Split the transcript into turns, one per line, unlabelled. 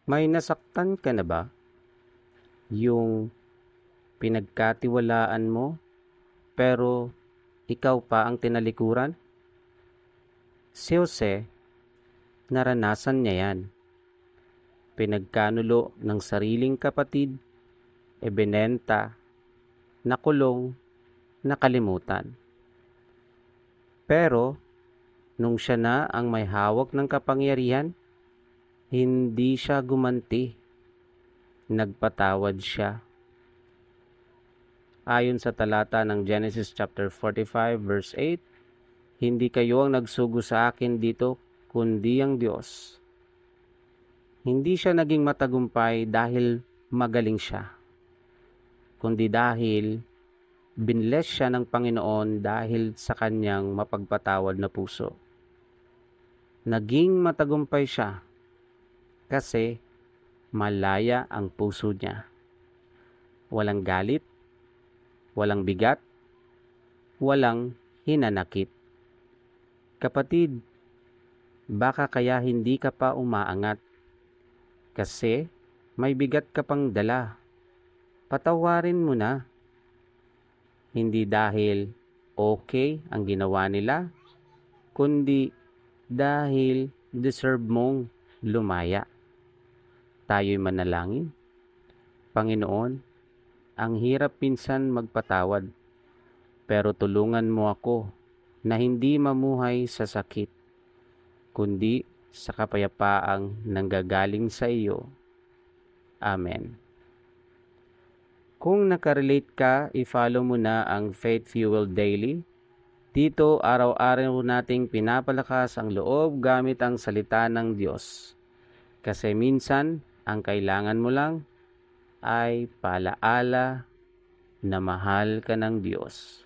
May nasaktan ka na ba? Yung pinagkatiwalaan mo, pero ikaw pa ang tinalikuran? Si Jose, naranasan niya yan. Pinagkanulo ng sariling kapatid, ebinenta, nakulong, nakalimutan. Pero, nung siya na ang may hawak ng kapangyarihan, hindi siya gumanti. Nagpatawad siya. Ayon sa talata ng Genesis chapter 45 verse 8, hindi kayo ang nagsugo sa akin dito, kundi ang Diyos. Hindi siya naging matagumpay dahil magaling siya, kundi dahil binless siya ng Panginoon dahil sa kanyang mapagpatawad na puso. Naging matagumpay siya kasi malaya ang puso niya. Walang galit, walang bigat, walang hinanakit. Kapatid, baka kaya hindi ka pa umaangat kasi may bigat ka pang dala. Patawarin mo na. Hindi dahil okay ang ginawa nila, kundi dahil deserve mong lumaya. Tayo'y manalangin. Panginoon, ang hirap minsan magpatawad, pero tulungan mo ako na hindi mamuhay sa sakit, kundi sa kapayapaang nanggagaling sa iyo. Amen. Kung nakarelate ka, i-follow mo na ang Faith Fuel Daily. Dito, araw-araw nating pinapalakas ang loob gamit ang salita ng Diyos. Kasi minsan, ang kailangan mo lang ay paalaala na mahal ka ng Diyos.